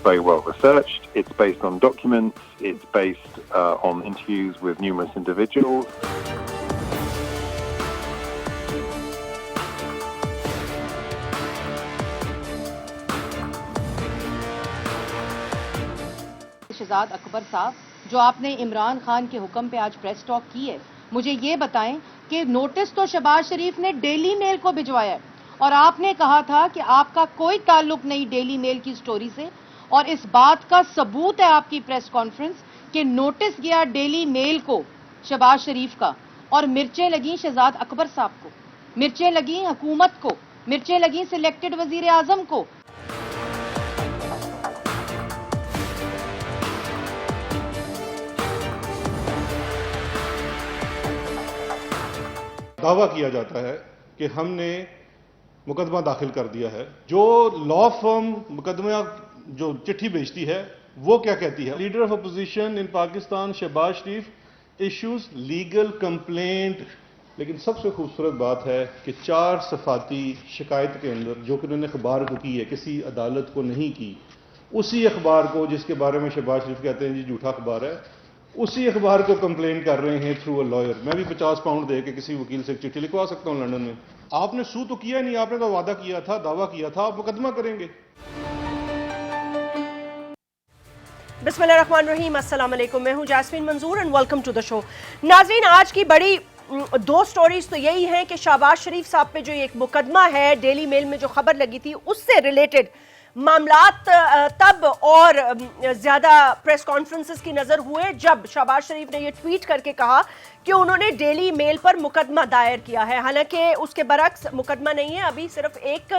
very well researched. It's based on documents. It's based on interviews with numerous individuals. Shahzad اکبر صاحب، جو آپ نے عمران خان کے حکم پہ آج پریس ٹاک کی ہے، مجھے یہ بتائیں کہ نوٹس تو شہباز شریف نے ڈیلی میل کو بھجوایا ہے اور آپ نے کہا تھا کہ آپ کا کوئی تعلق نہیں ڈیلی میل کی سٹوری سے، اور اس بات کا ثبوت ہے آپ کی پریس کانفرنس کہ نوٹس گیا ڈیلی میل کو شہباز شریف کا، اور مرچیں لگیں شہزاد اکبر صاحب کو، مرچیں لگیں حکومت کو، مرچیں لگیں سلیکٹڈ وزیر اعظم کو۔ دعویٰ کیا جاتا ہے کہ ہم نے مقدمہ داخل کر دیا ہے۔ جو لا فرم مقدمہ جو چٹھی بھیجتی ہے وہ کیا کہتی ہے؟ Leader of opposition in Pakistan Shehbaz Sharif issues legal complaint, لیکن سب سے خوبصورت بات ہے کہ 4 صفحاتی شکایت کے اندر جو کہ انہوں نے اخبار کو کی ہے، کسی عدالت کو نہیں کی، اسی اخبار کو جس کے بارے میں شہباز شریف کہتے ہیں جی جھوٹا اخبار ہے، اسی اخبار کو کمپلین کر رہے ہیں تھرو اے لائر۔ میں بھی 50 پاؤنڈ دے کے کسی وکیل سے ایک چٹھی لکھوا سکتا ہوں لندن میں۔ آپ نے سو تو کیا نہیں، آپ نے تو وعدہ کیا تھا، دعویٰ کیا تھا آپ مقدمہ کریں گے۔ بسم اللہ الرحمن الرحیم، السلام علیکم، میں ہوں Jasmine Manzoor and welcome to the show. ناظرین، آج کی بڑی 2 سٹوریز تو یہی ہیں کہ شہباز شریف صاحب پہ جو ایک مقدمہ ہے ڈیلی میل میں جو خبر لگی تھی اس سے ریلیٹڈ معاملات تب اور زیادہ پریس کانفرنسز کی نظر ہوئے جب شہباز شریف نے یہ ٹویٹ کر کے کہا کہ انہوں نے ڈیلی میل پر مقدمہ دائر کیا ہے، حالانکہ اس کے برعکس مقدمہ نہیں ہے، ابھی صرف ایک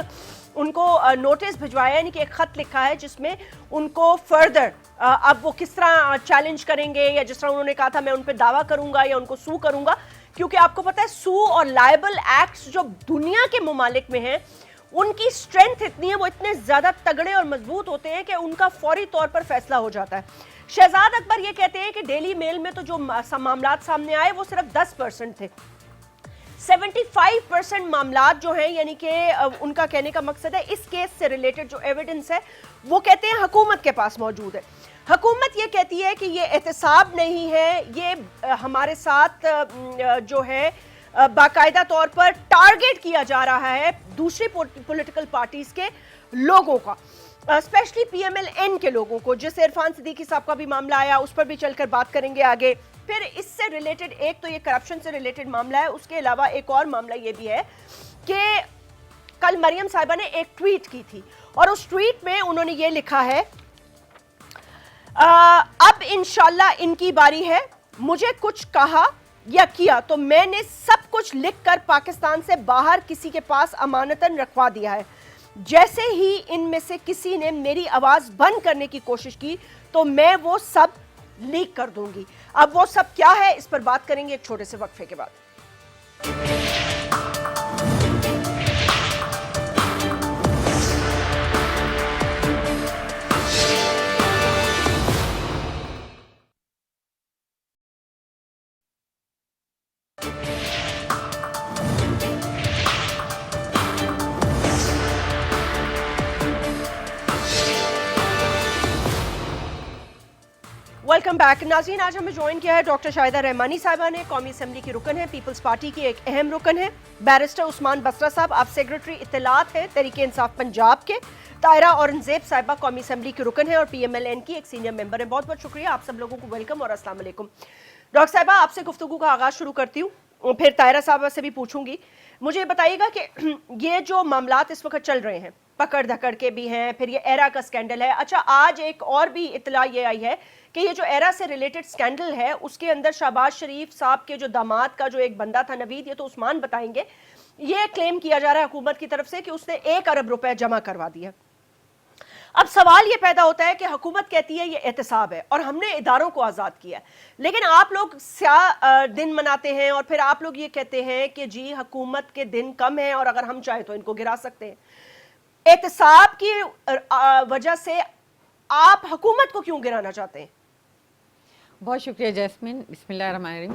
ان کو نوٹس بھجوایا ہے، یعنی کہ ایک خط لکھا ہے جس میں ان کو فردر اب وہ کس طرح چیلنج کریں گے، یا جس طرح انہوں نے کہا تھا میں ان پہ دعویٰ کروں گا یا ان کو سو کروں گا، کیونکہ آپ کو پتہ ہے سو اور لائبل ایکٹس جو دنیا کے ممالک میں ہیں ان کی اسٹرینتھ اتنی ہے، وہ اتنے زیادہ تگڑے اور مضبوط ہوتے ہیں کہ ان کا فوری طور پر فیصلہ ہو جاتا ہے۔ شہزاد اکبر یہ کہتے ہیں کہ ڈیلی میل میں تو جو معاملات سامنے آئے وہ صرف 10% تھے، 75% معاملات جو ہیں، یعنی کہ ان کا کہنے کا مقصد ہے اس کیس سے ریلیٹڈ جو ایویڈنس ہے وہ کہتے ہیں حکومت کے پاس موجود ہے۔ حکومت یہ کہتی ہے کہ یہ احتساب نہیں ہے، یہ ہمارے ساتھ جو ہے باقاعدہ طور پر ٹارگٹ کیا جا رہا ہے دوسری پولیٹیکل پارٹیز کے لوگوں کا، specially P M L N کے لوگوں کو، جس عرفان صدیقی صاحب کا بھی معاملہ آیا اس پر بھی چل کر بات کریں گے آگے۔ پھر اس سے ریلیٹڈ ایک تو یہ کرپشن سے ریلیٹڈ معاملہ ہے، اس کے علاوہ ایک اور معاملہ یہ بھی ہے کہ کل مریم صاحبہ نے ایک ٹویٹ کی تھی اور اس ٹویٹ میں انہوں نے یہ لکھا ہے اب انشاءاللہ ان کی باری ہے، مجھے کچھ کہا یا کیا تو میں نے سب کچھ لکھ کر پاکستان سے باہر کسی کے پاس امانتاً رکھوا دیا ہے، جیسے ہی ان میں سے کسی نے میری آواز بند کرنے کی کوشش کی تو میں وہ سب لیک کر دوں گی۔ اب وہ سب کیا ہے اس پر بات کریں گے ایک چھوٹے سے وقفے کے بعد۔ ویلکم بیک ناظرین، آج ہمیں جوائن کیا ہے ڈاکٹر شاہدہ رحمانی صاحبہ نے، قومی اسمبلی کی رکن ہے، پیپلز پارٹی کی ایک اہم رکن ہے، بیرسٹر عثمان بسرا صاحب، آپ سیکرٹری اطلاعات ہیں تحریک انصاف پنجاب کے، طاہرہ اورنگزیب صاحبہ قومی اسمبلی کی رکن ہے اور پی ایم ایل این کی ایک سینئر ممبر ہیں۔ بہت بہت شکریہ، آپ سب لوگوں کو ویلکم اور السلام علیکم۔ ڈاکٹر صاحبہ، آپ سے گفتگو کا آغاز شروع کرتی ہوں، پھر طاہرہ صاحبہ سے بھی پوچھوں گی۔ مجھے بتائیے گا کہ یہ جو معاملات اس وقت چل رہے ہیں، پکڑ دھکڑ کے بھی ہیں، پھر یہ ایرا کا سکینڈل ہے، اچھا آج ایک اور بھی اطلاع یہ آئی ہے کہ یہ جو ایرا سے ریلیٹڈ سکینڈل ہے اس کے اندر شہباز شریف صاحب کے جو داماد کا جو ایک بندہ تھا نوید، یہ تو عثمان بتائیں گے، یہ کلیم کیا جا رہا ہے حکومت کی طرف سے کہ اس نے 1 ارب روپے جمع کروا دیا۔ اب سوال یہ پیدا ہوتا ہے کہ حکومت کہتی ہے یہ احتساب ہے اور ہم نے اداروں کو آزاد کیا ہے، لیکن آپ لوگ سیاہ دن مناتے ہیں اور پھر آپ لوگ یہ کہتے ہیں کہ جی حکومت کے دن کم ہیں اور اگر ہم چاہیں تو ان کو گرا سکتے ہیں۔ احتساب کی وجہ سے آپ حکومت کو کیوں گرانا چاہتے ہیں؟ بہت شکریہ جیسمین، بسم اللہ الرحمن الرحیم۔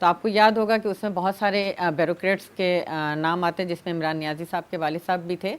تو آپ کو یاد ہوگا کہ اس میں بہت سارے بیوروکریٹس کے نام آتے ہیں، جس میں عمران نیازی صاحب کے والد صاحب بھی تھے.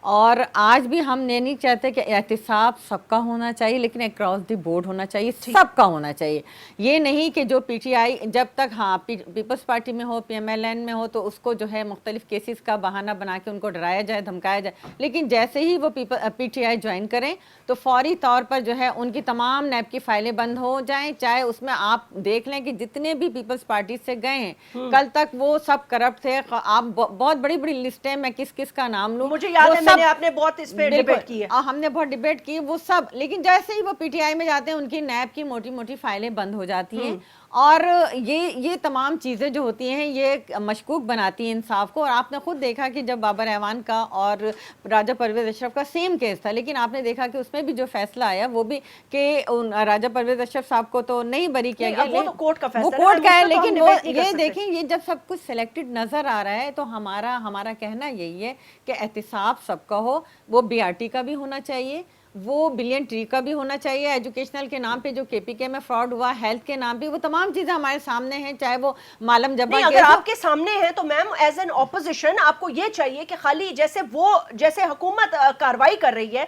اور آج بھی ہم نہیں چاہتے کہ احتساب سب کا ہونا چاہیے، لیکن اکراس دی بورڈ ہونا چاہیے، سب کا ہونا چاہیے. یہ نہیں کہ جو پی ٹی آئی جب تک پیپلز پارٹی میں ہو، پی ایم ایل این میں ہو تو اس کو جو ہے مختلف کیسز کا بہانہ بنا کے ان کو ڈرایا جائے، دھمکایا جائے، لیکن جیسے ہی وہ پی ٹی آئی جوائن کریں تو فوری طور پر جو ہے ان کی تمام نیب کی فائلیں بند ہو جائیں. چاہے اس میں آپ دیکھ لیں کہ جتنے بھی پیپلز پارٹی سے گئے ہیں کل تک وہ سب کرپٹ تھے. آپ بہت بڑی بڑی لسٹ ہے، میں کس کس کا نام لوں، مجھے یاد ہے آپ نے بہت اس پہ ڈیبیٹ کی ہے، ہم نے بہت ڈیبیٹ کی وہ سب، لیکن جیسے ہی وہ پی ٹی آئی میں جاتے ہیں ان کی نیب کی موٹی موٹی فائلیں بند ہو جاتی ہیں. اور یہ تمام چیزیں جو ہوتی ہیں یہ مشکوک بناتی ہیں انصاف کو. اور آپ نے خود دیکھا کہ جب بابر اعوان کا اور راجہ پرویز اشرف کا سیم کیس تھا، لیکن آپ نے دیکھا کہ اس میں بھی جو فیصلہ آیا وہ بھی کہ راجہ پرویز اشرف صاحب کو تو نہیں بری کیا گیا، وہ تو کورٹ کا فیصلہ، وہ کورٹ کا ہے. لیکن وہ یہ دیکھیں یہ جب سب کچھ سلیکٹڈ نظر آ رہا ہے تو ہمارا کہنا یہی ہے کہ احتساب سب کا ہو. وہ بی آر ٹی کا بھی ہونا چاہیے، وہ بلین ٹری کا بھی ہونا چاہیے، ایجوکیشنل کے نام پہ جو کے پی کے میں فراڈ ہوا، ہیلتھ کے نام پہ، وہ تمام چیزیں ہمارے سامنے ہیں. چاہے وہ معلم جبا اگر آپ کے سامنے ہے تو میم ایز این اپوزیشن آپ کو یہ چاہیے کہ خالی جیسے حکومت کاروائی کر رہی ہے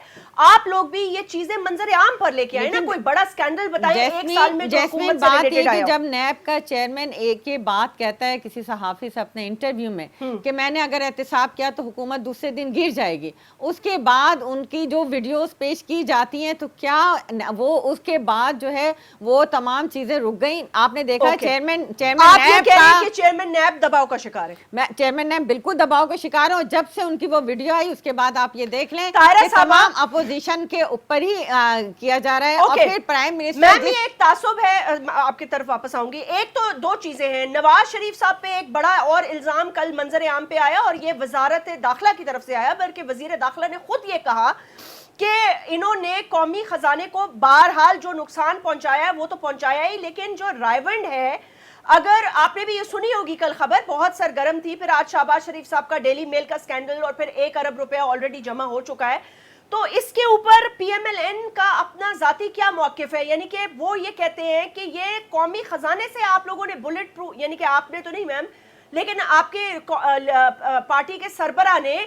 آپ لوگ بھی یہ چیزیں منظر عام پر لے کے آئے نا. کوئی بڑا سکینڈل بتائیں ایک سال میں جو حکومت سے ریلیٹڈ آیا. جب نیب کا چیئرمین ایک یہ بات کہتا ہے کسی صحافی سے اپنے انٹرویو میں کہ میں نے اگر احتساب کیا تو حکومت دوسرے دن گر جائے گی، اس کے بعد ان کی جو ویڈیوز پیش کی جاتی ہیں تو کیا وہ اس کے بعد جو ہے وہ تمام چیزیں رک گئیں. آپ نے دیکھا چیئرمین نیب دباؤ کا شکار ہے، چیئرمین نیب بالکل دباؤ کا شکار ہو. جب سے ان کی وہ ویڈیو آئی اس کے بعد آپ یہ دیکھ لیں کہ تمام اپوزیشن کے اوپر ہی کیا جا رہا ہے. اور پھر پرائم منسٹر میں ایک تعصب ہے، آپ کی طرف واپس آؤں گی. ایک تو دو چیزیں ہیں، نواز شریف صاحب پہ ایک بڑا اور الزام کل منظر عام پہ آیا اور یہ وزارت داخلہ کی طرف سے آیا، بلکہ وزیر داخلہ نے خود یہ کہا کہ انہوں نے قومی خزانے کو بہرحال جو نقصان پہنچایا ہے وہ تو پہنچایا ہی، لیکن جو رائیونڈ ہے، اگر آپ نے بھی یہ سنی ہوگی کل خبر بہت سرگرم تھی، پھر آج شہباز شریف صاحب کا ڈیلی میل کا سکینڈل اور پھر 1 ارب روپیہ آلریڈی جمع ہو چکا ہے. تو اس کے اوپر پی ایم ایل این کا اپنا ذاتی کیا موقف ہے؟ یعنی کہ وہ یہ کہتے ہیں کہ یہ قومی خزانے سے آپ لوگوں نے بلٹ پروف، یعنی کہ آپ نے تو نہیں میم لیکن آپ کے پارٹی کے سربراہ نے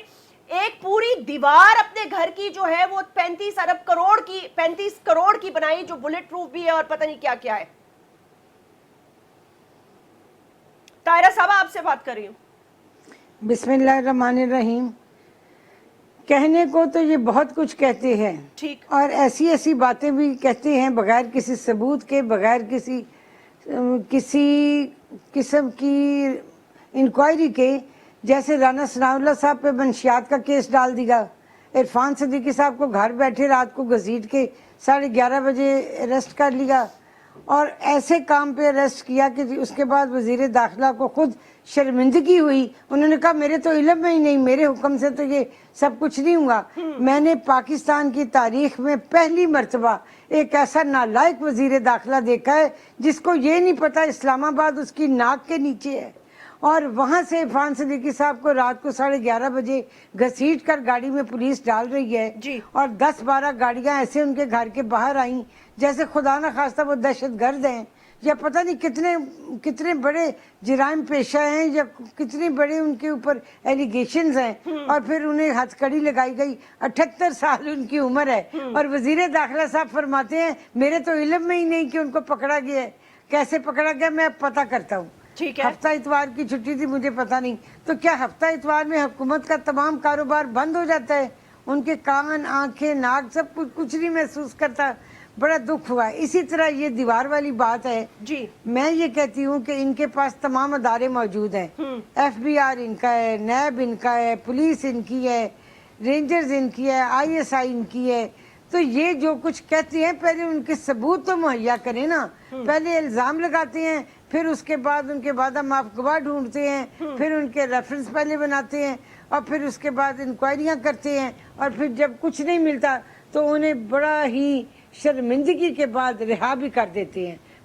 ایک پوری دیوار اپنے گھر کی جو ہے وہ 35 کروڑ کی بنائی جو بلٹ پروف بھی ہے اور پتہ نہیں کیا کیا ہے. طاہرہ صاحب آپ سے بات کر رہی ہوں. بسم اللہ الرحمن الرحیم. کہنے کو تو یہ بہت کچھ کہتے ہیں ٹھیک، اور ایسی باتیں بھی کہتے ہیں بغیر کسی ثبوت کے، بغیر کسی قسم کی انکوائری کے. جیسے رانا ثناء اللہ صاحب پہ منشیات کا کیس ڈال دیا، عرفان صدیقی صاحب کو گھر بیٹھے رات کو گھسیٹ کے 11:30 بجے اریسٹ کر لیا، اور ایسے کام پہ اریسٹ کیا کہ اس کے بعد وزیر داخلہ کو خود شرمندگی ہوئی. انہوں نے کہا میرے تو علم میں ہی نہیں، میرے حکم سے تو یہ سب کچھ نہیں ہوا. میں نے پاکستان کی تاریخ میں پہلی مرتبہ ایک ایسا نالائق وزیر داخلہ دیکھا ہے جس کو یہ نہیں پتا اسلام آباد اس کی ناک کے نیچے ہے، اور وہاں سے عرفان صدیقی صاحب کو رات کو 11:30 بجے گھسیٹ کر گاڑی میں پولیس ڈال رہی ہے جی. اور 10-12 گاڑیاں ایسے ان کے گھر کے باہر آئیں جیسے خدا نہ خواستہ وہ دہشت گرد ہیں یا پتہ نہیں کتنے بڑے جرائم پیشہ ہیں یا کتنے بڑے ان کے اوپر ایلیگیشنز ہیں. اور پھر انہیں ہتھ کڑی لگائی گئی. 78 سال ان کی عمر ہے اور وزیر داخلہ صاحب فرماتے ہیں میرے تو علم میں ہی نہیں کہ ان کو پکڑا گیا ہے. کیسے پکڑا گیا میں اب پتہ کرتا ہوں. ہفتہ اتوار کی چھٹی تھی، مجھے پتہ نہیں. تو کیا ہفتہ اتوار میں حکومت کا تمام کاروبار بند ہو جاتا ہے؟ ان کے کان، آنکھیں، ناک سب کچھ نہیں محسوس کرتا. بڑا دکھ ہوا. اسی طرح یہ دیوار والی بات ہے جی. میں یہ کہتی ہوں کہ ان کے پاس تمام ادارے موجود ہیں. ایف بی آر ان کا ہے، نیب ان کا ہے، پولیس ان کی ہے، رینجرز ان کی ہے، آئی ایس آئی ان کی ہے. تو یہ جو کچھ کہتے ہیں پہلے ان کے ثبوت تو مہیا کریں نا. پہلے الزام لگاتے ہیں، پھر اس کے بعد ان کے بعد ہم آپ گواہ ڈھونڈتے ہیں، پھر ان کے ریفرنس پہلے بناتے ہیں اور پھر اس کے بعد انکوائریاں کرتے ہیں، اور پھر جب کچھ نہیں ملتا تو انہیں بڑا ہی شرمندگی کے بعد رہا بھی کر دیتے ہیں.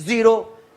0।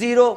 0।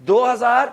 2000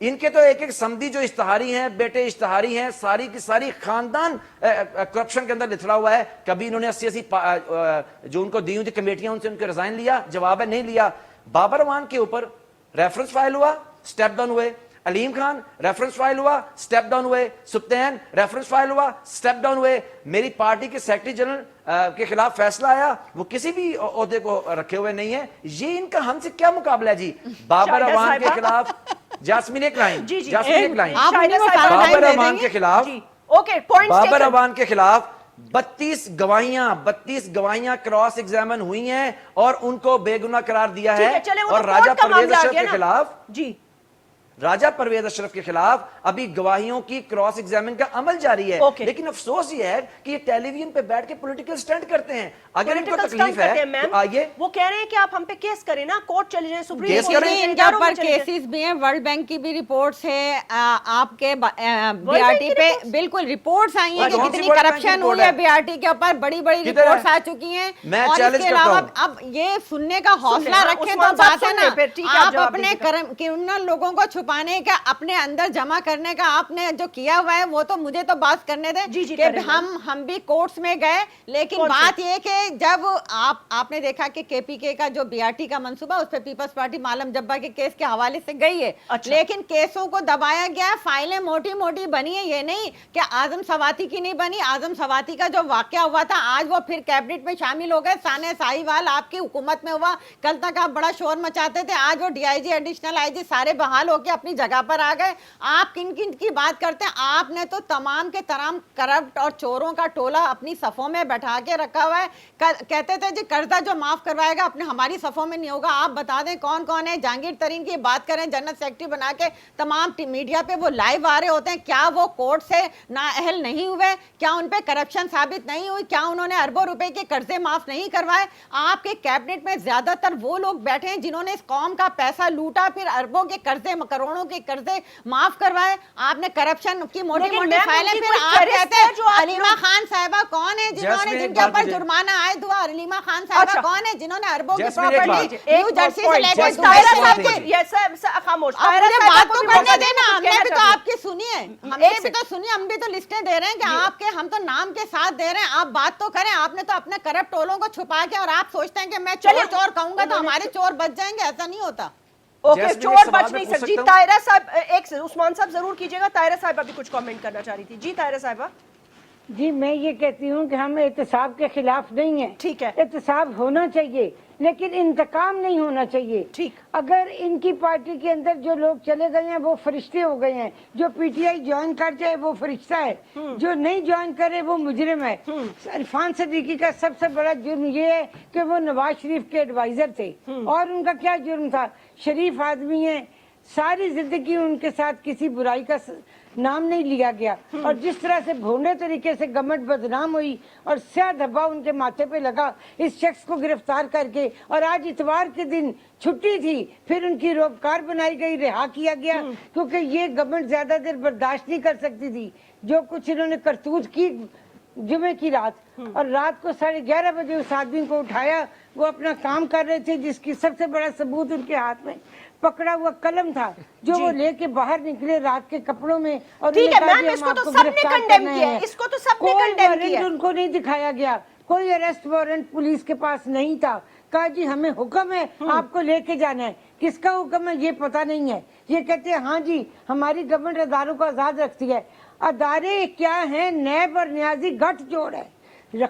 ان کے تو ایک ایک سمدھی جو اشتہاری ہیں، بیٹے اشتہاری ہیں، ساری کی ساری خاندان کرپشن کے اندر لتھڑا ہوا ہے. کبھی انہوں نے 80 جو ان کو دی ہوئی کمیٹیاں ان سے ان کو ریزائن لیا؟ جواب ہے نہیں لیا. بابر اعوان کے اوپر ریفرنس فائل ہوا، سٹیپ ڈاؤن ہوئے. علیم خان ریفرنس فائل ہوا، سٹیپ ڈاؤن ہوئے. سبطین ریفرنس فائل ہوا، سٹیپ ڈاؤن ہوئے. میری پارٹی کے سیکرٹری جنرل کے خلاف فیصلہ آیا، وہ کسی بھی عہدے کو رکھے ہوئے نہیں ہے. یہ ان کا ہم سے کیا مقابلہ ہے جی؟ بابر اعوان کے خلاف جاسمین ایک لائن، جاسمین ایک لائن. بابر اعوان کے خلاف، بابر اعوان کے خلاف 32 گواہیاں کراس ایگزامن ہوئی ہیں اور ان کو بے گناہ قرار دیا ہے. اور راجہ پرویز اشرف کے خلاف، راجہ پرویز اشرف کے خلاف ابھی گواہیوں کی کراس ایگزامن کا عمل جاری ہے. لیکن افسوس یہ ہے کہ یہ ٹیلی ویژن پہ بیٹھ کے پولیٹیکل سٹنٹ کرتے ہیں. اگر ان کو تکلیف ہے تو آئیے، وہ کہہ رہے ہیں کہ آپ ہم پہ کیس کریں نا، کورٹ چلے جائیں، سپریم کیس کورٹ کریں. ان کے اوپر کیسز بھی ہیں، ورلڈ بینک کی بھی رپورٹس ہے، آپ کے بی آر ٹی پہ بالکل رپورٹس آئی ہیں کہ کتنی کرپشن ہوئی ہے بی آر ٹی کے اوپر، بڑی بڑی رپورٹس آ چکی ہیں. اور اس کے علاوہ اب یہ سننے کا حوصلہ رکھیں تو بات ہے نا، آپ اپنے کرمنل لوگوں کو چھپانے کا، اپنے اندر جمع کرنے کا آپ نے جو کیا ہوا ہے وہ تو مجھے تو بات کرنے دیں کہ ہم بھی کورٹس میں گئے. لیکن بات یہ کہ جب آپ نے دیکھا کہ کے پی کے کا جو بی آر ٹی کا منصوبہ، اس پہ پیپلز پارٹی معلم جبا کے کیس کے حوالے سے گئی ہے، لیکن کیسوں کو دبایا گیا، فائلیں موٹی موٹی بنی ہے. یہ نہیں کہ اعظم سواتی کی نہیں بنی. اعظم سواتی کا جو واقعہ ہوا تھا آج وہ پھر کیبنٹ میں شامل ہو گئے. ثانیہ ساہیوال آپ کی حکومت میں ہوا، کل تک آپ بڑا شور مچاتے تھے، آج وہ D I G, additional I جی سارے بحال ہو کے اپنی جگہ پر آ گئے. آپ کن کن کی بات کرتے ہیں؟ آپ نے تو تمام کے تمام کرپٹ اور چوروں کا ٹولہ اپنی صفوں میں بیٹھا کے رکھا ہوا ہے. کہتے تھے جی قرضہ جو معاف کروائے گا اپنے ہماری صفوں میں نہیں ہوگا. آپ بتا دیں کون کون ہے؟ جہانگیر ترین کی بات کریں، جنرل سیکرٹری بنا کے تمام میڈیا پہ وہ لائیو آ رہے ہوتے ہیں. کیا وہ کورٹ سے نااہل نہیں ہوئے؟ کیا ان پہ کرپشن ثابت نہیں ہوئی؟ کیا انہوں نے اربوں روپے کے قرضے معاف نہیں کروائے؟ آپ کے کیبنٹ میں زیادہ تر وہ لوگ بیٹھے ہیں جنہوں نے اس قوم کا پیسہ لوٹا، پھر اربوں کے قرضے، کروڑوں کے قرضے معاف کروائے. آپ نے کرپشن کی موٹی موٹی فائلیں، پھر آپ کہتے ہیں علیمہ خان صاحبہ کون ہے جن کے اوپر جرمانہ عائد ہوا؟ علیمہ خان صاحبہ کون ہے جنہوں نے اربوں کی پراپرٹی نیو جرسی سے لے کے خاموش بات تو کرنے دینا. ہم نے بھی تو آپ کی سنی ہے، ہم نے بھی تو سنی، ہم بھی تو لسٹیں دے رہے ہیں کہ آپ کے، ہم تو نام کے ساتھ دے رہے ہیں. آپ بات تو کریں. آپ نے تو اپنے کرپٹ ٹولوں کو چھپا کے، اور آپ سوچتے ہیں کہ میں چور چور کہوں گا تو ہمارے چور بچ جائیں گے. ایسا نہیں ہوتا. اوکے، چور بچ نہیں سکتی. طاہرہ صاحب ایک عثمان صاحب ضرور کیجئے گا. طاہرہ صاحب ابھی کچھ کامنٹ کرنا چاہ رہی تھی. جی طاہرہ صاحبہ. جی میں یہ کہتی ہوں کہ ہم احتساب کے خلاف نہیں ہیں. ٹھیک ہے، احتساب ہونا چاہیے لیکن انتقام نہیں ہونا چاہیے. ٹھیک. اگر ان کی پارٹی کے اندر جو لوگ چلے گئے ہیں وہ فرشتے ہو گئے ہیں. جو پی ٹی آئی جوائن کر جائے وہ فرشتہ ہے، جو نہیں جوائن کرے وہ مجرم ہے. عرفان صدیقی کا سب سے بڑا جرم یہ ہے کہ وہ نواز شریف کے ایڈوائزر تھے. اور ان کا کیا جرم تھا؟ شریف آدمی ہیں، ساری زندگی ان کے ساتھ کسی برائی کا نام نہیں لیا گیا. اور جس طرح سے بھونڈے طریقے سے گورنمنٹ بدنام ہوئی اور سیاہ دھبا ان کے ماتھے پہ لگا اس شخص کو گرفتار کر کے، اور آج اتوار کے دن چھٹی تھی، پھر ان کی روکار بنائی گئی، رہا کیا گیا کیونکہ یہ گورنمنٹ زیادہ دیر برداشت نہیں کر سکتی تھی جو کچھ انہوں نے کرتوت کی جمعے کی رات. اور رات کو 11:30 بجے اس آدمی کو اٹھایا، وہ اپنا کام کر رہے تھے جس کی سب سے بڑا ثبوت ان کے ہاتھ میں پکڑا ہوا قلم تھا جو وہ لے کے باہر نکلے رات کے کپڑوں میں. اور ٹھیک ہے میم، اس کو تو سب نے کنڈیم کیا ہے، اس کو تو سب نے کنڈیم کیا ہے. ان کو نہیں دکھایا گیا، کوئی اریسٹ وارنٹ پولیس کے پاس نہیں تھا. کہا جی ہمیں حکم ہے آپ کو لے کے جانا ہے. کس کا حکم ہے یہ پتہ نہیں ہے. یہ کہتے ہیں ہاں جی ہماری گورنمنٹ اداروں کو آزاد رکھتی ہے. ادارے کیا ہیں؟ نیب اور نیازی گٹھ جوڑ ہے.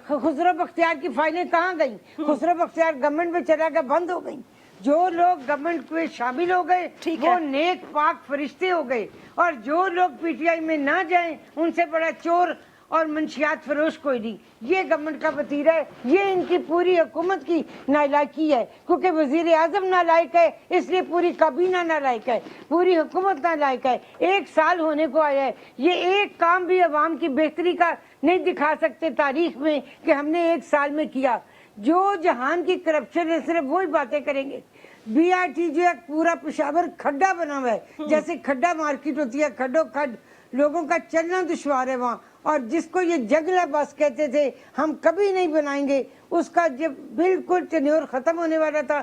خسرو بختیار کی فائلیں کہاں گئیں؟ خسرو بختیار گورنمنٹ میں چلا گیا، بند ہو گئی. جو لوگ گورنمنٹ میں شامل ہو گئے وہ نیک پاک فرشتے ہو گئے، اور جو لوگ پی ٹی آئی میں نہ جائیں ان سے بڑا چور اور منشیات فروش کوئی نہیں. یہ گورنمنٹ کا وتیرہ ہے. یہ ان کی پوری حکومت کی نالائکی ہے کیونکہ وزیر اعظم نالائق ہے، اس لیے پوری کابینہ نالائق ہے، پوری حکومت نالائق ہے. 1 سال ہونے کو آیا ہے، یہ ایک کام بھی عوام کی بہتری کا نہیں دکھا سکتے تاریخ میں کہ ہم نے 1 سال میں کیا. جو جہان کی کرپشن ہے صرف وہی باتیں کریں گے. بی آر ٹی جو پورا پشاور کھڈا بنا ہوا ہے، جیسے کھڈا مارکیٹ ہوتی ہے، کھڈو کھڈ لوگوں کا چلنا دشوار ہے وہاں. اور جس کو یہ جگلا بس کہتے تھے ہم کبھی نہیں بنائیں گے، اس کا جب بالکل ٹینیور ختم ہونے والا تھا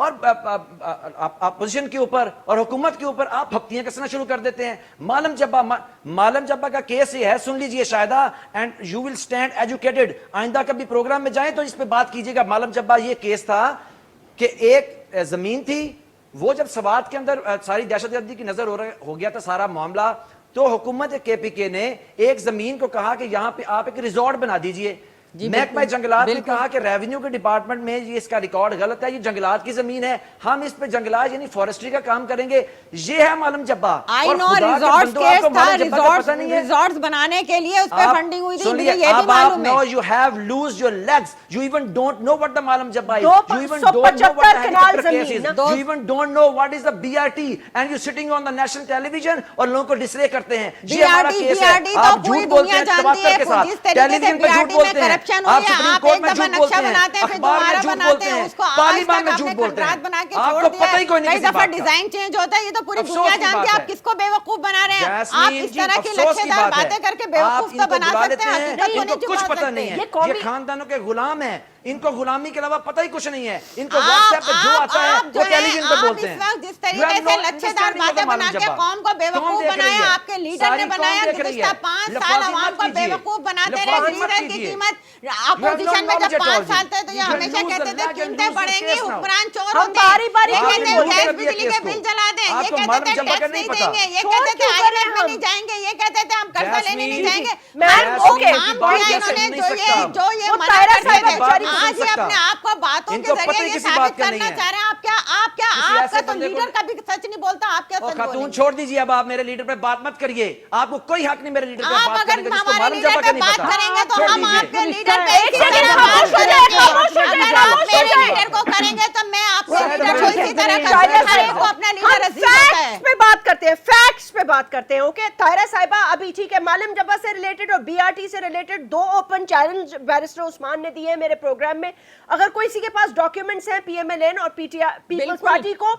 اور اپوزیشن کے اوپر اور حکومت کے اوپر آپ پھپتیاں کسنا شروع کر دیتے ہیں. مالم جبا کا کیس یہ ہے, سن لیجئے Shahida, and you will stand educated. آئندہ کبھی پروگرام میں جائیں تو اس پہ بات کیجئے گا. مالم جبا یہ کیس تھا کہ ایک زمین تھی, وہ جب سوات کے اندر ساری دہشت گردی کی نظر ہو گیا تھا سارا معاملہ, تو حکومت KPK نے ایک زمین کو کہا کہ یہاں پہ آپ ایک ریزورٹ بنا دیجئے. محکمہ جنگلات نے کہا کہ ریونیو کے ڈپارٹمنٹ میں یہ اس کا ریکارڈ غلط ہے, یہ جنگلات کی زمین ہے, ہم اس پہ جنگلات یعنی فارسٹری کا کام کریں گے. یہ ہے مالم جبا. آئی نو ریزورٹس کیس تھا, ریزورٹس بنانے کے لیے اس پہ فنڈنگ ہوئی تھی, مجھے یہ بھی معلوم ہے. You have lose your legs. You even don't know what the Malam Jabba is. You even don't know what the helicopter case is. You even don't know what is the BRT. And you're sitting on the national television اور لوگوں کو ڈسرے کرتے ہیں. یہ ہمارا case ہے. آپ جھوٹ بولتے ہیں تباکر کے ساتھ. ٹیلی ویژن پہ جھوٹ بولتے ہیں. آپ سپریم کورٹ میں جھوٹ بولتے ہیں. اخبار میں جھوٹ بولتے ہیں. پارلیمان میں جھوٹ بولتے ہیں. آپ کو پتہ ہی کوئی نہیں کسی بات کا. ڈیزائن چینج ہوتا ہے, یہ تو پوری دنیا جانتی ہے. آپ کس کو بیوقوف بنا رہے ہیں؟ آپ اس طرح کی لچھےدار باتیں کر کے بیوقوف تو بنا سکتے ہیں, حقیقت کو نہیں کچھ چھپا پتہ نہیں ہے. سکتے. یہ خاندانوں کے غلام ہیں, ان کو غلامی کے علاوہ پتہ ہی کچھ نہیں ہے. ان کو واٹس ایپ پہ جو آتا ہے وہ ٹیلی ویژن پہ بولتے ہیں. آپ اس وقت جس طریقے سے لچھےدار باتیں بنا کے قوم کو بیوقوف بنایا, آپ کے لیڈر نے بنایا, گزشتہ 5 سال عوام کو بیوقوف بناتے رہے. لیڈر کی قیمت اپوزیشن میں جب 5 سال تھے تو یہ ہمیشہ کہتے تھے قیمتیں بڑھیں گی, حکمران چور ہوتے ہیں. یہ کہتے ہیں گیس بجلی کے بل جلا دیں, یہ کہتے تھے ٹیکس نہیں دیں گے, یہ کہتے تھے IMF میں نہیں جائیں گے, یہ کہتے تھے ہم قرضہ لینے نہیں جائیں گے. وہ کام کیا انہوں نے جو یہ منع کرتے تھے, آج یہ اپنے آپ کو باتوں کے ذریعے یہ ثابت کرنا چاہ رہے ہیں. آپ کا تو لیڈر کبھی سچ نہیں بولتا, آپ کیا سچ خاتون بولیں؟ چھوڑ دیجیے. اب آپ میرے لیڈر پہ بات مت کریے. آپ کو کوئی حق نہیں میرے لیڈر پہ آپ بات اگر کرنے کا, جس کو ہمارے معلوم لیڈر جبا پہ کا نہیں بات پتا. کریں گے تو چھوڑ ہم دیجیے. آپ کے لیڈر پہ اسی طرح بات کریں گے. اگر آپ میرے لیڈر کو کریں گے تو میں آپ کے لیڈر کو اسی طرح کروں گا. ہر ایک کو اپنا لیڈر عزیز ہوتا ہے. فیکٹس پہ بات کرتے ہیں, فیکٹس پہ بات کرتے ہیں. اوکے طاہرہ صاحبہ, ابھی ٹھیک ہے مالم جبا سے ریلیٹڈ اور BRT سے ریلیٹڈ 2 اوپن چیلنج بیرسٹر عثمان نے دیے ہیں میرے پروگرام میں. اگر کوئی کسی کے پاس ڈاکیومنٹس ہیں PMLN اور پیپلز پارٹی کو,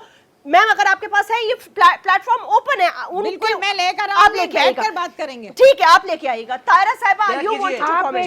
میم اگر آپ کے پاس ہے, یہ پلیٹ فارم اوپن ہے. بالکل میں لے کر آپ لے بیٹھ کر بات کریں گے. ٹھیک ہے, آپ لے کے آئیے گا. طاہرہ صاحبہ you want to comment.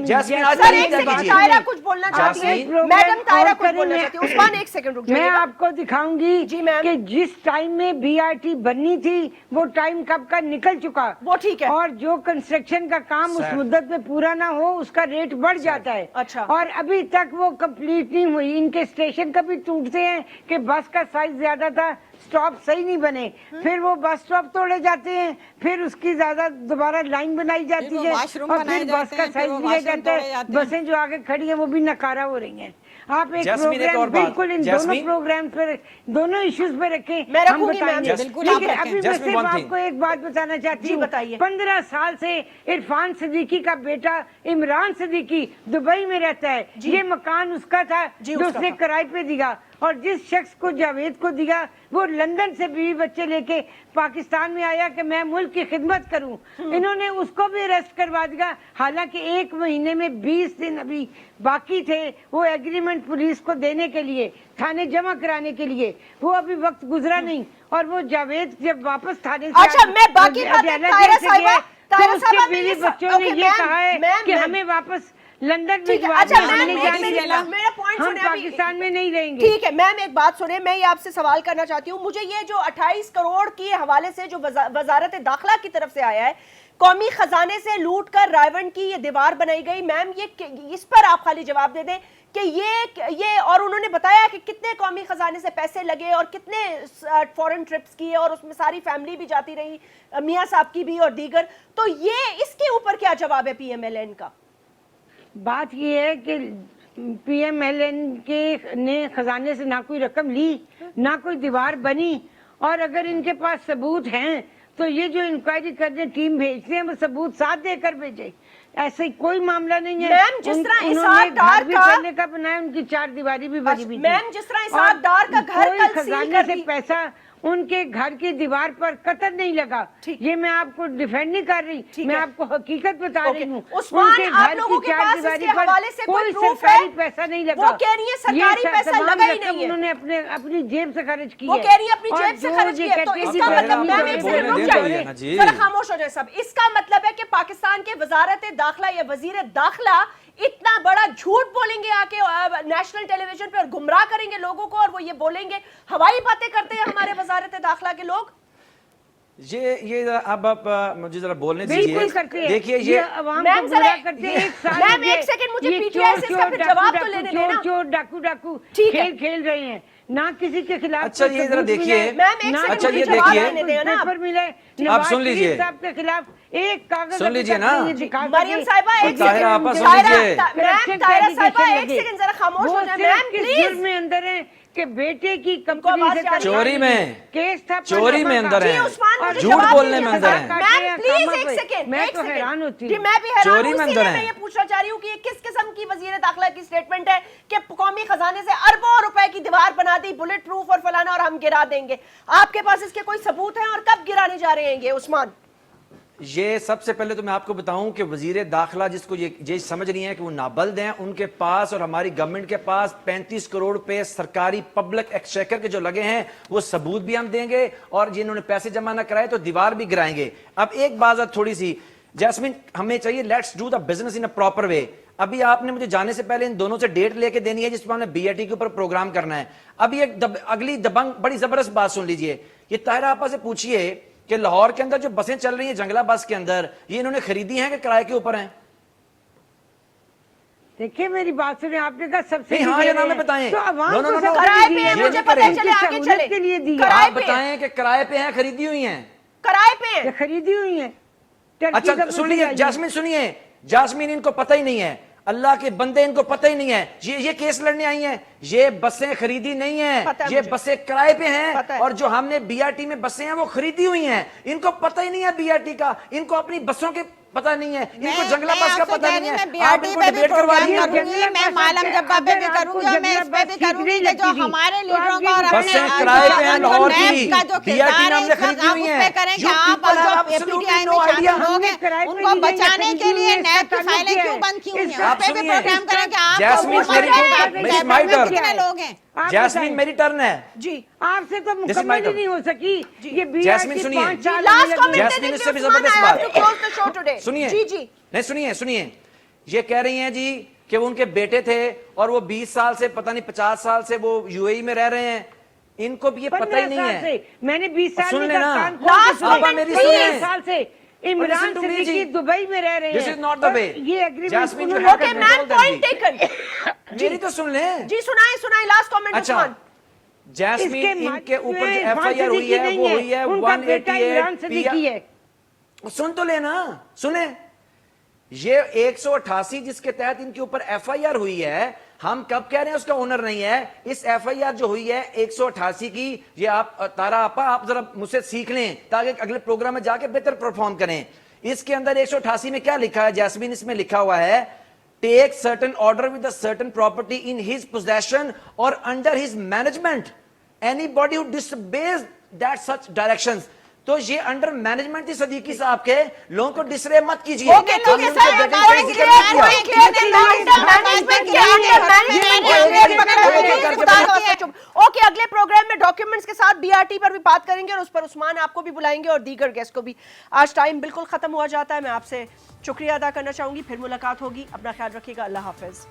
Jasmine آج سر ایک سیکنڈ, طاہرہ کچھ بولنا چاہتی ہے. میڈم طاہرہ کچھ بولنا چاہتی ہے. عثمان ایک سیکنڈ رک جائیے. میں آپ کو دکھاؤں گی کہ جس ٹائم میں BRT بننی تھی وہ ٹائم کب کا نکل چکا. وہ ٹھیک ہے, اور جو کنسٹرکشن کا کام اس مدت میں پورا نہ ہو اس کا ریٹ بڑھ جاتا ہے. اچھا, اور ابھی تک وہ کمپلیٹ نہیں ہوئی. ان کے اسٹیشن کبھی ٹوٹتے ہیں کہ بس کا سائز زیادہ تھا, سٹاپ صحیح نہیں بنے, پھر وہ بس سٹاپ توڑے جاتے ہیں, پھر اس کی زیادہ دوبارہ لائن بنائی جاتی ہے, اور پھر بس کا سائز لیا جاتا ہے. بسیں جو آگے کھڑی ہیں وہ بھی ناکارہ ہو رہی ہیں. آپ ایک پروگرام بالکل ان دونوں پروگرام پر, دونوں ایشوز پہ رکھیں, ہم بتائیں گے. لیکن ابھی میں صرف آپ کو ایک بات بتانا چاہتی ہوں. 15 سال سے عرفان صدیقی کا بیٹا عمران صدیقی دبئی میں رہتا ہے. یہ مکان اس کا تھا جو اس نے کرائے پہ دیا, اور جس شخص کو جاوید کو دیا وہ لندن سے بیوی بچے لے کے پاکستان میں آیا کہ میں ملک کی خدمت کروں. انہوں نے اس کو بھی اریسٹ کروا دیا, حالانکہ 1 مہینے میں 20 دن ابھی باقی تھے وہ ایگریمنٹ پولیس کو دینے کے لیے, تھانے جمع کرانے کے لیے. وہ ابھی وقت گزرا نہیں, اور وہ جاوید جب واپس تھانے سے اچھا میں باقی باتیں طاہرہ صاحبہ, تو اس کے بیوی بچوں نے یہ کہا ہے کہ ہمیں واپس لندن ہم پاکستان میں نہیں رہیں گے. ٹھیک ہے میم, ایک بات سنیں, میں یہ آپ سے سوال کرنا چاہتی ہوں. مجھے یہ جو 28 کروڑ کے حوالے سے جو وزارت داخلہ کی طرف سے آیا ہے, قومی خزانے سے لوٹ کر رائیونڈ کی یہ دیوار بنائی گئی, میم یہ اس پر آپ خالی جواب دے دیں کہ یہ اور انہوں نے بتایا کہ کتنے قومی خزانے سے پیسے لگے اور کتنے فورن ٹرپس کیے, اور اس میں ساری فیملی بھی جاتی رہی, میاں صاحب کی بھی اور دیگر. تو یہ اس کے اوپر کیا جواب ہے PMLN کا؟ بات یہ ہے کہ PMLN نے خزانے سے نہ کوئی رقم لی, نہ کوئی دیوار بنی, اور اگر ان کے پاس ثبوت ہیں تو یہ جو انکوائری کرنے ٹیم بھیجتے ہیں وہ ثبوت ساتھ دے کر بھیجے. ایسے کوئی معاملہ نہیں ہے. میم جس طرح اسحاق ڈار کا کرنے کا بنایا, ان کی 4 دیواری بھی بنی ہوئی. میم جس طرح اسحاق ڈار کا گھر کل خزانے سے پیسہ ان کے گھر کی دیوار پر قطر نہیں لگا. یہ میں آپ کو ڈیفینڈ نہیں کر رہی, میں آپ کو حقیقت بتا رہی ہوں. ان کے گھر کی 4 دیواری پر کوئی سرکاری پیسہ نہیں لگا. وہ کہہ رہی ہے سرکاری پیسہ لگا ہی نہیں ہے, انہوں نے اپنی جیب سے خرچ کی ہے. وہ کہہ رہی ہے اپنی جیب سے خرچ کی ہے. تو اس کا مطلب, میم ایک سیکنڈ رک جائیے, ذرا خاموش ہو جائے سب. اس کا مطلب ہے کہ پاکستان کے وزارت داخلہ یا وزیر داخلہ اتنا بڑا جھوٹ بولیں گے آ کے نیشنل ٹیلی ویژن پہ اور گمراہ کریں گے لوگوں کو, اور وہ یہ بولیں گے ہوائی باتیں کرتے ہیں ہمارے وزارت داخلہ کے لوگ. یہ اب آپ مجھے ذرا بولنے بالکل دیجیے. کرتے ہیں. دیکھیے یہ عوام کو گمراہ کرتے ہیں. ایک سال میم ایک سیکنڈ مجھے پی ٹی آئی سے اس کا پھر جواب تو لینے دینا. چور ڈاکو ٹھیک ہے. کھیل کھیل رہے ہیں, نہ کسی کے خلاف. اچھا یہ ذرا دیکھیے, میم ایک اچھا سیکنڈ یہ مجھے جواب دیکھیے, لینے دیں نا. پیپر ملے آپ سن لیجئے. صاحب کے خلاف ایک کاغذ سن لیجئے نا. مریم صاحبہ ایک طاہرہ آپا سن سیکنڈ, لیجئے. میم طاہرہ صاحبہ ایک سیکنڈ ذرا خاموش ہو جائیں میم پلیز. میں اندر ہیں کہ بیٹے کی کمپنی سے چوری میں, کیس تھا, چوری میں اندر جی ہیں, عثمان مجھے جھوٹ جواب بولنے دیجیے. میں اندر ہیں. میم پلیز ایک سیکنڈ, میں ایک تو حیران سیکنڈ. ہوتی جی ہوں. میں بھی حیران چوری ہوں, میں اسی اندر لیے ہیں. میں یہ پوچھنا چاہ رہی ہوں کہ یہ کس قسم کی وزیر داخلہ کی سٹیٹمنٹ ہے کہ قومی خزانے سے اربوں روپے کی دیوار بنا دی, بلٹ پروف اور فلانا, اور ہم گرا دیں گے. آپ کے پاس اس کے کوئی ثبوت ہیں, اور کب گرانے جا رہے ہیں یہ عثمان؟ یہ سب سے پہلے تو میں آپ کو بتاؤں کہ وزیر داخلہ جس کو یہ سمجھ رہی ہیں کہ وہ نابلد ہیں, ان کے پاس اور ہماری گورنمنٹ کے پاس 35 کروڑ روپے سرکاری پبلک ایکسچیکر کے جو لگے ہیں وہ ثبوت بھی ہم دیں گے, اور جنہوں نے پیسے جمع نہ کرائے تو دیوار بھی گرائیں گے. اب ایک بات تھوڑی سی جیسمین, ہمیں چاہیے let's do the business in a proper way. ابھی آپ نے مجھے جانے سے پہلے ان دونوں سے ڈیٹ لے کے دینی ہے جس پہ ہم نے بی آئی ٹی کے اوپر پروگرام کرنا ہے. ابھی ایک اگلی دبنگ بڑی زبردست بات سن لیجئے. یہ طاہرہ آپا سے پوچھئے کہ لاہور کے اندر جو بسیں چل رہی ہیں جنگلہ بس کے اندر, یہ انہوں نے خریدی ہیں کہ کرائے کے اوپر ہیں؟ دیکھیں میری بات سنیں, آپ نے کہا سبسڈی ہاں یہ نام بتائیں. تو عوام No, no, کو no, no. کرائے سبسڈی پہ دی ہیں, ہے. مجھے نہیں پتہ کریں. چلے آگے سہولت چلے کے لیے دی ہے. کرائے آپ پہ بتائیں کہ کرائے پہ ہیں خریدی ہوئی ہیں؟ کرائے پہ ہیں. یہ خریدی ہوئی ہیں. ٹرکی اچھا government سن لیجئے سے جاسمین, سنیے جاسمین, ان کو پتہ ہی نہیں ہے, اللہ کے بندے ان کو پتہ ہی نہیں ہے. یہ کیس لڑنے آئی ہیں, یہ بسیں خریدی نہیں ہیں, یہ بسیں کرائے پہ ہیں, اور جو ہم نے بی آر ٹی میں بسیں ہیں وہ خریدی ہوئی ہیں. ان کو پتہ ہی نہیں ہے بی آر ٹی کا, ان کو اپنی بسوں کے پتہ نہیں ہے, ان کو جنگلہ بس کا پتہ نہیں ہے. آپ ان کو ڈیبیٹ کروا رہی ہیں. میں معلوم جبا پہ بھی کروں گی, اور میں اس پہ بھی کروں گی کہ جو ہمارے لیڈروں کا اور بسیں کرائے پہ ہیں لاہور کی, بی آر ٹی میں ہم نے خریدی ہوئی ہیں. کریں کہ آپ اور جو پی ٹی آئی میں شامل لوگ ہیں ان کو بچانے کے لیے نیب کی فائلیں کیوں بند کی ہوئی ہیں, اس پہ بھی پروگرام کریں کہ آپ کتنے لوگ ہیں. جاسمین میری ٹرن ہے. جی آپ سے تو مکمل ہی نہیں ہو سکی. یہ جاسمین سنیے, لاسٹ کمنٹ جاسمین اس سے بھی زبردست بات. سنیے جی جی نہیں سنیے, یہ کہہ رہی ہیں جی کہ وہ ان کے بیٹے تھے اور وہ 20 سال سے پتہ نہیں 50 سال سے وہ یو اے ای میں رہ رہے ہیں, ان کو بھی یہ پتہ ہی نہیں ہے. میں نے 20 سال سن میں لینا, سال سے عمران صدیقی دبئی میں رہ رہے ہیں. This is not the way. یہ agreement jasmine okay ma'am point taken. میری تو سن لیں. جی سنائیں لاسٹ کمنٹ. اچھا جاسمین ان کے اوپر جو ایف آئی آر ہوئی ہے وہ ہوئی ہے 188. سن تو لینا, سنیں. یہ 188 جس کے تحت ان کے اوپر ایف آئی آر ہوئی ہے, ہم کب کہہ رہے ہیں اس کا اونر نہیں ہے. اس ایف آئی آر جو ہوئی ہے 188 کی, یہ آپ طاہرہ آپا آپ ذرا مجھ سے سیکھ لیں تاکہ اگلے پروگرام میں جا کے بہتر پرفارم کریں. اس کے اندر 188 میں کیا لکھا ہے جاسمین, اس میں لکھا ہوا ہے take certain order with a certain property in his possession or under his management, anybody who disobeys that such directions. تو یہ انڈر مینجمنٹ تھی صدیقی صاحب کے, لوگوں کو ڈسرے مت کیجئے. اوکے اگلے پروگرام میں ڈاکیومنٹس کے ساتھ بی آر ٹی پر بھی بات کریں گے, اور اس پر عثمان آپ کو بھی بلائیں گے اور دیگر گیسٹ کو بھی. آج ٹائم بالکل ختم ہوا جاتا ہے. میں آپ سے شکریہ ادا کرنا چاہوں گی, پھر ملاقات ہوگی. اپنا خیال رکھیے گا. اللہ حافظ.